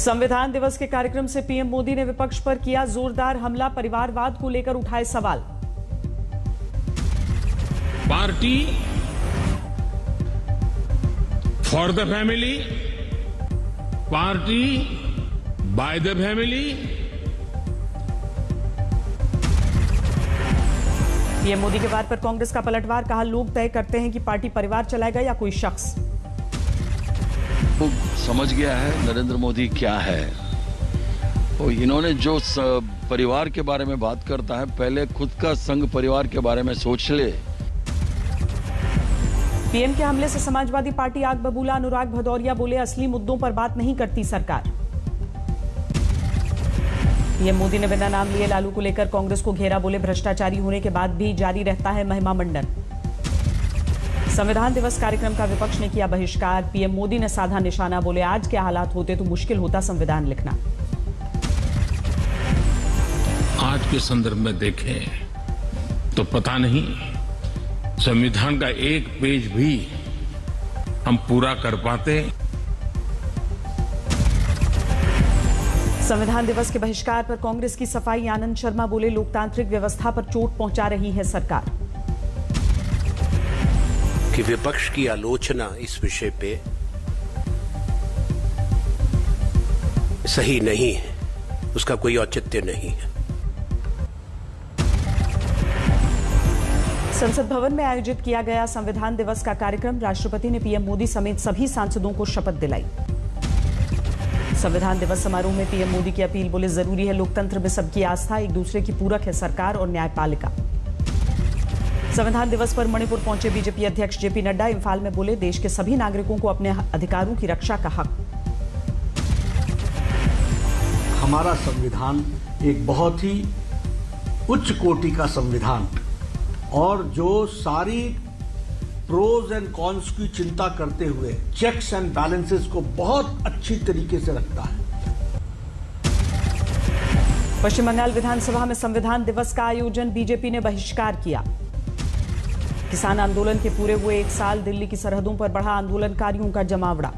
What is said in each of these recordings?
संविधान दिवस के कार्यक्रम से पीएम मोदी ने विपक्ष पर किया जोरदार हमला, परिवारवाद को लेकर उठाए सवाल। Party for the family, party by the family. PM Modi के वार पर कांग्रेस का पलटवार, कहा लोग तय करते हैं कि पार्टी परिवार चलाएगा या कोई शख्स। वो समझ गया है नरेंद्र मोदी क्या है। तो इन्होंने जो परिवार के बारे में बात करता है, पहले खुद का संघ परिवार के बारे में सोच ले। पीएम के हमले से समाजवादी पार्टी आग बबूला, अनुराग भदौरिया बोले असली मुद्दों पर बात नहीं करती सरकार। पीएम मोदी ने बिना नाम लिए लालू को लेकर कांग्रेस को घेरा, बोले भ्रष्टाचारी होने के बाद भी जारी रहता है महिमा मंडन। संविधान दिवस कार्यक्रम का विपक्ष ने किया बहिष्कार, पीएम मोदी ने साधा निशाना, बोले आज के हालात होते तो मुश्किल होता संविधान लिखना। आज के संदर्भ में देखें तो पता नहीं संविधान का एक पेज भी हम पूरा कर पाते। संविधान दिवस के बहिष्कार पर कांग्रेस की सफाई, आनंद शर्मा बोले लोकतांत्रिक व्यवस्था पर चोट पहुंचा रही है सरकार। कि विपक्ष की आलोचना इस विषय पे सही नहीं है, उसका कोई औचित्य नहीं है। संसद भवन में आयोजित किया गया संविधान दिवस का कार्यक्रम, राष्ट्रपति ने पीएम मोदी समेत सभी सांसदों को शपथ दिलाई। संविधान दिवस समारोह में पीएम मोदी की अपील, बोले जरूरी है लोकतंत्र में सबकी आस्था, एक दूसरे की पूरक है सरकार और न्यायपालिका। संविधान दिवस पर मणिपुर पहुंचे बीजेपी अध्यक्ष जेपी नड्डा, इंफाल में बोले देश के सभी नागरिकों को अपने अधिकारों की रक्षा का हक। हमारा संविधान एक बहुत ही उच्च कोटि का संविधान और जो सारी प्रोज एंड कॉन्स की चिंता करते हुए चेक्स एंड बैलेंसेस को बहुत अच्छी तरीके से रखता है। पश्चिम बंगाल विधानसभा में संविधान दिवस का आयोजन बीजेपी ने बहिष्कार किया। किसान आंदोलन के पूरे हुए एक साल, दिल्ली की सरहदों पर बढ़ा आंदोलनकारियों का जमावड़ा।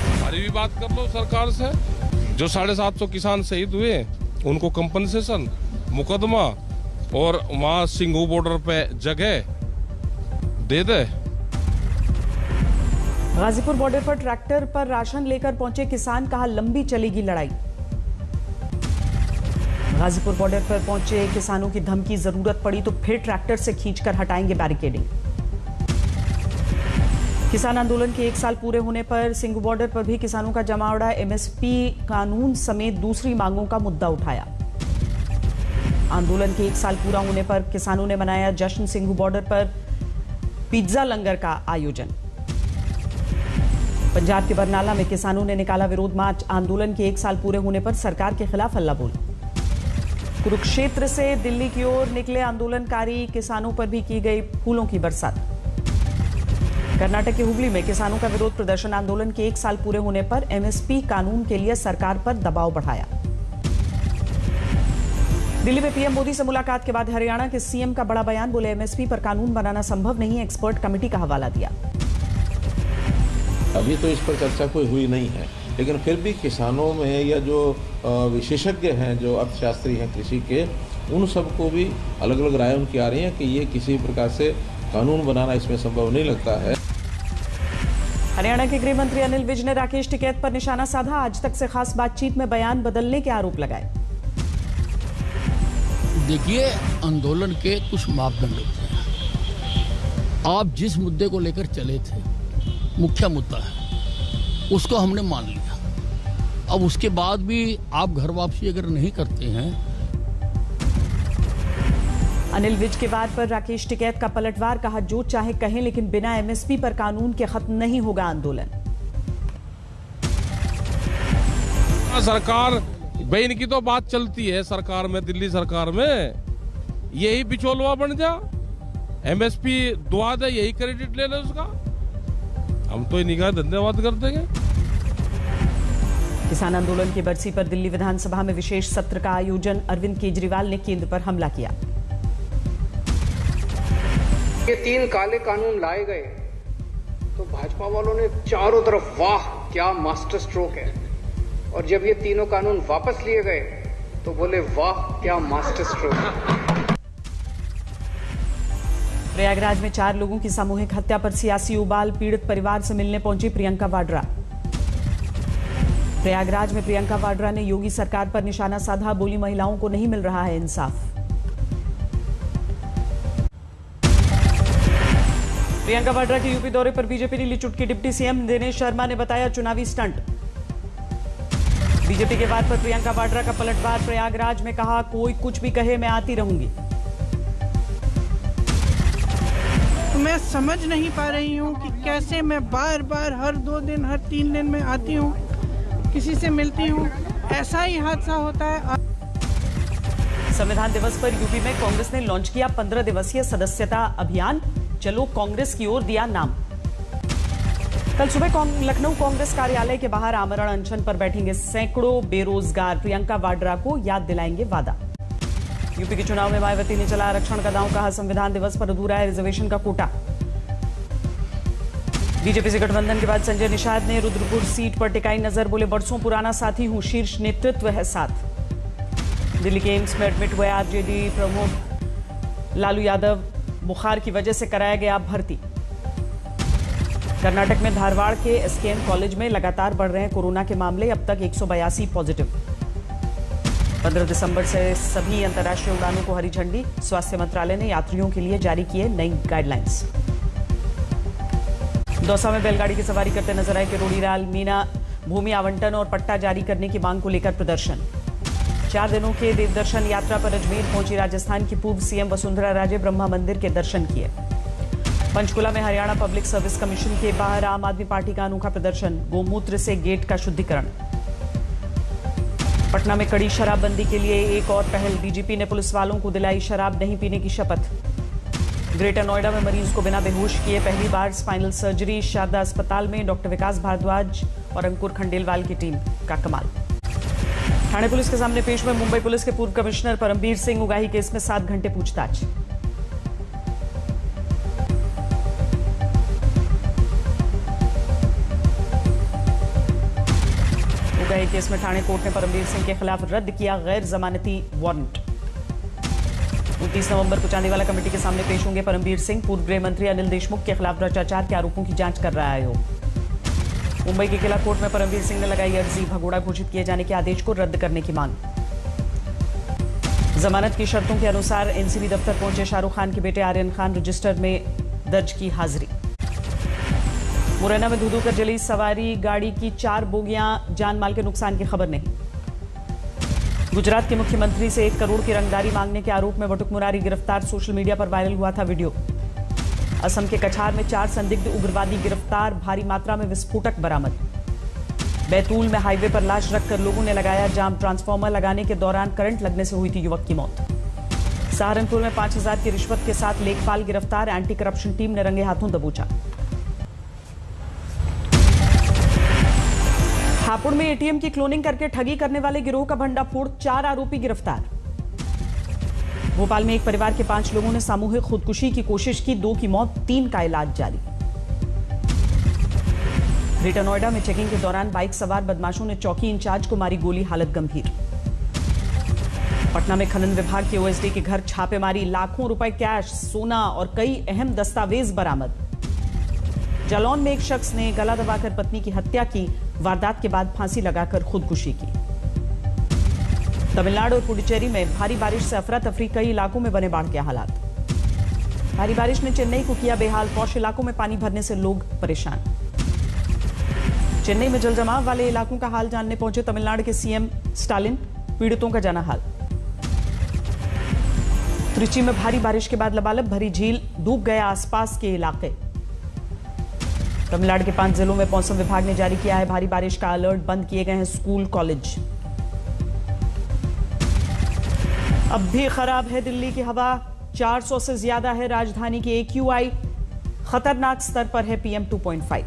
हमारी भी बात कर लो सरकार से, जो 750 किसान शहीद हुए उनको कंपनसेशन, मुकदमा और वहां सिंघू बॉर्डर पे जगह दे दे। गाजीपुर बॉर्डर पर ट्रैक्टर पर राशन लेकर पहुंचे किसान, कहा लंबी चलेगी लड़ाई। गाजीपुर बॉर्डर पर पहुंचे किसानों की धमकी, जरूरत पड़ी तो फिर ट्रैक्टर से खींचकर हटाएंगे बैरिकेडिंग। किसान आंदोलन के एक साल पूरे होने पर सिंघू बॉर्डर पर भी किसानों का जमावड़ा, एमएसपी कानून समेत दूसरी मांगों का मुद्दा उठाया। आंदोलन के एक साल पूरा होने पर किसानों ने मनाया जश्न, सिंघू बॉर्डर पर पिज्जा लंगर का आयोजन। पंजाब के बरनाला में किसानों ने निकाला विरोध मार्च, आंदोलन के एक साल पूरे होने पर सरकार के खिलाफ हल्ला बोल। कुरुक्षेत्र से दिल्ली की ओर निकले आंदोलनकारी, किसानों पर भी की गई फूलों की बरसात। कर्नाटक के हुबली में किसानों का विरोध प्रदर्शन, आंदोलन के एक साल पूरे होने पर एमएसपी कानून के लिए सरकार पर दबाव बढ़ाया। दिल्ली में पीएम मोदी से मुलाकात के बाद हरियाणा के सीएम का बड़ा बयान, बोले एमएसपी पर कानून बनाना संभव नहीं, एक्सपर्ट कमेटी का हवाला दिया। अभी तो इस पर चर्चा कोई हुई नहीं है, लेकिन फिर भी किसानों में या जो विशेषज्ञ हैं, जो अर्थशास्त्री हैं कृषि के, उन सबको भी अलग अलग राय उनकी आ रही है कि ये किसी प्रकार से कानून बनाना इसमें संभव नहीं लगता है। हरियाणा के गृह मंत्री अनिल विज ने राकेश टिकैत पर निशाना साधा, आज तक से खास बातचीत में बयान बदलने के आरोप लगाए। देखिए, आंदोलन के कुछ मापदंड होते हैं। आप जिस मुद्दे को लेकर चले थे, मुख्य मुद्दा है, उसको हमने मान लिया। अब उसके बाद भी आप घर वापसी अगर नहीं करते हैं। अनिल विज के वार पर राकेश टिकैत का पलटवार, कहा जो चाहे कहें लेकिन बिना एमएसपी पर कानून के खत्म नहीं होगा आंदोलन। सरकार बहन की तो बात चलती है सरकार में, दिल्ली सरकार में, यही बिचौलवा बन जा, एमएसपी दुआ दे, यही क्रेडिट ले ले उसका, हम तो इन्हीं का धन्यवाद कर देंगे। किसान आंदोलन की बरसी पर दिल्ली विधानसभा में विशेष सत्र का आयोजन, अरविंद केजरीवाल ने केंद्र पर हमला किया। ये 3 काले कानून लाए गए तो भाजपा वालों ने चारों तरफ वाह क्या मास्टर स्ट्रोक है, और जब ये तीनों कानून वापस लिए गए तो बोले वाह क्या मास्टर स्ट्रोक। प्रयागराज में 4 लोगों की सामूहिक हत्या पर सियासी उबाल, पीड़ित परिवार से मिलने पहुंची प्रियंका वाड्रा। प्रयागराज में प्रियंका वाड्रा ने योगी सरकार पर निशाना साधा, बोली महिलाओं को नहीं मिल रहा है इंसाफ। प्रियंका वाड्रा के यूपी दौरे पर बीजेपी ने ली चुटकी, डिप्टी सीएम दिनेश शर्मा ने बताया चुनावी स्टंट। बीजेपी के वार पर प्रियंका वाड्रा का पलटवार, प्रयागराज में कहा कोई कुछ भी कहे मैं आती रहूंगी। तो मैं समझ नहीं पा रही हूँ कि कैसे मैं बार बार हर 2 दिन हर 3 दिन में आती हूँ, किसी से मिलती हूँ, ऐसा ही हादसा होता है। संविधान दिवस पर यूपी में कांग्रेस ने लॉन्च किया 15 दिवसीय सदस्यता अभियान, चलो कांग्रेस की ओर दिया नाम। कल सुबह लखनऊ कांग्रेस कार्यालय के बाहर आमरण अनशन पर बैठेंगे सैकड़ों बेरोजगार, प्रियंका वाड्रा को याद दिलाएंगे वादा। यूपी के चुनाव में मायावती ने चला आरक्षण का दांव, कहा संविधान दिवस पर अधूरा है रिजर्वेशन का कोटा। बीजेपी से गठबंधन के बाद संजय निषाद ने रुद्रपुर सीट पर टिकाई नजर, बोले बरसों पुराना साथी हूं, शीर्ष नेतृत्व है साथ। दिल्ली के एम्स में एडमिट हुए आरजेडी प्रमुख लालू यादव, बुखार की वजह से कराया गया भर्ती। कर्नाटक में धारवाड़ के एसकेएम कॉलेज में लगातार बढ़ रहे हैं कोरोना के मामले, अब तक 182 पॉजिटिव। 15 दिसंबर से सभी अंतर्राष्ट्रीय उड़ानों को हरी झंडी, स्वास्थ्य मंत्रालय ने यात्रियों के लिए जारी किए नई गाइडलाइंस। दौसा में बैलगाड़ी की सवारी करते नजर आए किरोड़ीलाल मीणा, भूमि आवंटन और पट्टा जारी करने की मांग को लेकर प्रदर्शन। 4 दिनों के देवदर्शन यात्रा पर अजमेर पहुंची राजस्थान की पूर्व सीएम वसुंधरा राजे, ब्रह्मा मंदिर के दर्शन किए। पंचकुला में हरियाणा पब्लिक सर्विस कमीशन के बाहर आम आदमी पार्टी का अनोखा प्रदर्शन, गोमूत्र से गेट का शुद्धिकरण। पटना में कड़ी शराबबंदी के लिए एक और पहल, डीजीपी ने पुलिस वालों को दिलाई शराब नहीं पीने की शपथ। ग्रेटर नोएडा में मरीज को बिना बेहोश किए पहली बार स्पाइनल सर्जरी, शारदा अस्पताल में डॉक्टर विकास भारद्वाज और अंकुर खंडेलवाल की टीम का कमाल। ठाणे पुलिस के सामने पेश हुए मुंबई पुलिस के पूर्व कमिश्नर परमबीर सिंह, उगाही केस में 7 घंटे पूछताछ। उगाही केस में ठाणे कोर्ट ने परमबीर सिंह के खिलाफ रद्द किया गैर जमानती वारंट। 29 नवंबर को चांदीवाला कमेटी के सामने पेश होंगे परमबीर सिंह, पूर्व गृह मंत्री अनिल देशमुख के खिलाफ भ्रष्टाचार के आरोपों की जांच कर रहा है। मुंबई के किला कोर्ट में परमबीर सिंह ने लगाई अर्जी, भगोड़ा घोषित किए जाने के आदेश को रद्द करने की मांग। जमानत की शर्तों के अनुसार एनसीबी दफ्तर पहुंचे शाहरुख खान के बेटे आर्यन खान, रजिस्टर में दर्ज की हाजिरी। मुरैना में धू-धू कर जली सवारी गाड़ी की 4 बोगियां, जान माल के नुकसान की खबर नहीं। गुजरात के मुख्यमंत्री से 1 करोड़ की रंगदारी मांगने के आरोप में बटुक मुरारी गिरफ्तार, सोशल मीडिया पर वायरल हुआ था वीडियो। असम के कछार में 4 संदिग्ध उग्रवादी गिरफ्तार, भारी मात्रा में विस्फोटक बरामद। बैतूल में हाईवे पर लाश रखकर लोगों ने लगाया जाम, ट्रांसफार्मर लगाने के दौरान करंट लगने से हुई थी युवक की मौत। सहारनपुर में 5000 की रिश्वत के साथ लेखपाल गिरफ्तार, एंटी करप्शन टीम ने रंगे हाथों दबोचा। हापुड़ में एटीएम की क्लोनिंग करके ठगी करने वाले गिरोह का भंडाफोड़, 4 आरोपी गिरफ्तार। भोपाल में एक परिवार के 5 लोगों ने सामूहिक खुदकुशी की कोशिश की, 2 की मौत, 3 का इलाज जारी। ग्रेटर नोएडा में चेकिंग के दौरान बाइक सवार बदमाशों ने चौकी इंचार्ज को मारी गोली, हालत गंभीर। पटना में खनन विभाग के ओएसडी के घर छापेमारी, लाखों रुपए कैश, सोना और कई अहम दस्तावेज बरामद। जालौन में एक शख्स ने गला दबाकर पत्नी की हत्या की, वारदात के बाद फांसी लगाकर खुदकुशी की। तमिलनाडु और पुडुचेरी में भारी बारिश से अफरा तफरी, कई इलाकों में बने बाढ़ के हालात। भारी बारिश ने चेन्नई को किया बेहाल, पौष इलाकों में पानी भरने से लोग परेशान। चेन्नई में जलजमाव वाले इलाकों का हाल जानने पहुंचे तमिलनाडु के सीएम स्टालिन, पीड़ितों का जाना हाल। त्रिची में भारी बारिश के बाद लबालब भरी झील, डूब गए आसपास के इलाके। तमिलनाडु के 5 जिलों में मौसम विभाग ने जारी किया है भारी बारिश का अलर्ट, बंद किए गए हैं स्कूल कॉलेज। अब भी खराब है दिल्ली की हवा, 400 से ज्यादा है राजधानी की AQI, खतरनाक स्तर पर है PM 2.5।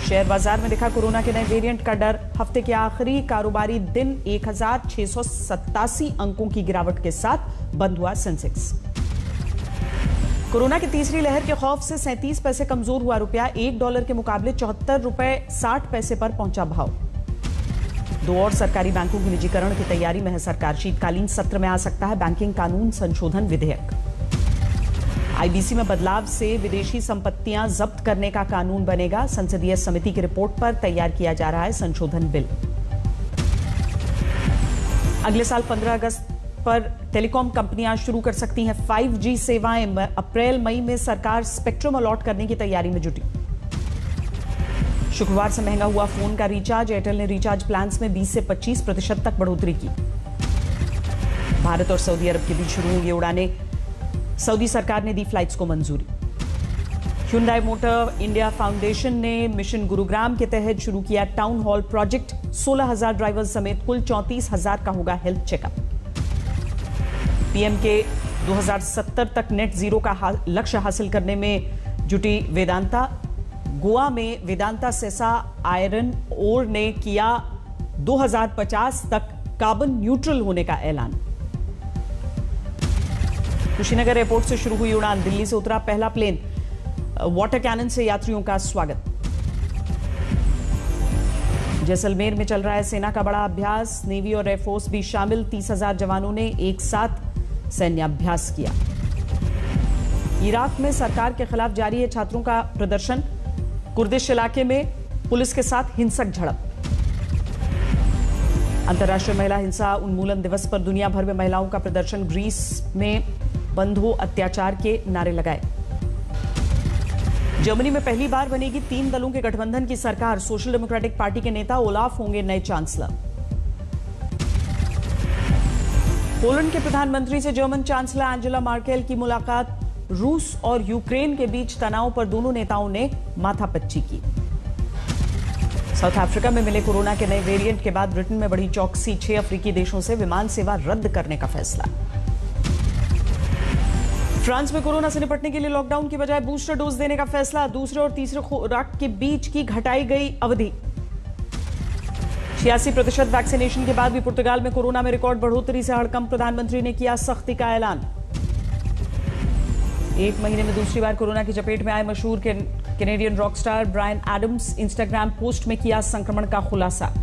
शेयर बाजार में दिखा कोरोना के नए वेरिएंट का डर, हफ्ते के आखिरी कारोबारी दिन 1687 अंकों की गिरावट के साथ बंद हुआ सेंसेक्स। कोरोना की तीसरी लहर के खौफ से 37 पैसे कमजोर हुआ रुपया, $1 के मुकाबले 74 रुपए 60 पैसे पर पहुंचा भाव। 2 और सरकारी बैंकों के निजीकरण की तैयारी में है सरकार। शीतकालीन सत्र में आ सकता है बैंकिंग कानून संशोधन विधेयक। आईबीसी में बदलाव से विदेशी संपत्तियां जब्त करने का कानून बनेगा। संसदीय समिति की रिपोर्ट पर तैयार किया जा रहा है संशोधन बिल। अगले साल 15 अगस्त पर टेलीकॉम कंपनियां शुरू कर सकती हैं 5G सेवाएं। अप्रैल मई में सरकार स्पेक्ट्रम अलॉट करने की तैयारी में जुटी। शुक्रवार से महंगा हुआ फोन का रिचार्ज। एयरटेल ने रिचार्ज प्लान्स में 20 से 25% तक बढ़ोतरी की। भारत और सऊदी अरब के बीच शुरू होंगी उड़ानें। सऊदी सरकार ने दी फ्लाइट्स को मंजूरी। Hyundai मोटर इंडिया फाउंडेशन ने मिशन गुरुग्राम के तहत शुरू किया टाउन हॉल प्रोजेक्ट। 16,000 ड्राइवर्स समेत कुल 34,000 का होगा हेल्थ चेकअप। पीएम के 2070 तक नेट जीरो का लक्ष्य हासिल करने में जुटी वेदांता। गोवा में वेदांता सेसा आयरन ओर ने किया 2050 तक कार्बन न्यूट्रल होने का ऐलान। कुशीनगर एयरपोर्ट से शुरू हुई उड़ान। दिल्ली से उतरा पहला प्लेन। वाटर कैनन से यात्रियों का स्वागत। जैसलमेर में चल रहा है सेना का बड़ा अभ्यास। नेवी और एयरफोर्स भी शामिल। 30,000 जवानों ने एक साथ सैन्याभ्यास किया। इराक में सरकार के खिलाफ जारी है छात्रों का प्रदर्शन। कुर्दिश इलाके में पुलिस के साथ हिंसक झड़प। अंतर्राष्ट्रीय महिला हिंसा उन्मूलन दिवस पर दुनिया भर में महिलाओं का प्रदर्शन। ग्रीस में बंद हो अत्याचार के नारे लगाए। जर्मनी में पहली बार बनेगी 3 दलों के गठबंधन की सरकार। सोशल डेमोक्रेटिक पार्टी के नेता ओलाफ होंगे नए चांसलर। पोलैंड के प्रधानमंत्री से जर्मन चांसलर एंजेला मार्केल की मुलाकात। रूस और यूक्रेन के बीच तनाव पर दोनों नेताओं ने माथापच्ची की। साउथ अफ्रीका में मिले कोरोना के नए वेरिएंट के बाद ब्रिटेन में बढ़ी चौकसी। 6 अफ्रीकी देशों से विमान सेवा रद्द करने का फैसला। फ्रांस में कोरोना से निपटने के लिए लॉकडाउन की बजाय बूस्टर डोज देने का फैसला। दूसरे और तीसरे खुराक के बीच की घटाई गई अवधि। 86% वैक्सीनेशन के बाद भी पुर्तगाल में कोरोना में रिकॉर्ड बढ़ोतरी से हड़कंप। प्रधानमंत्री ने किया सख्ती का ऐलान। 1 महीने में दूसरी बार कोरोना की चपेट में आए मशहूर Canadian rockstar Bryan Adams. Instagram post में किया संक्रमण का खुलासा।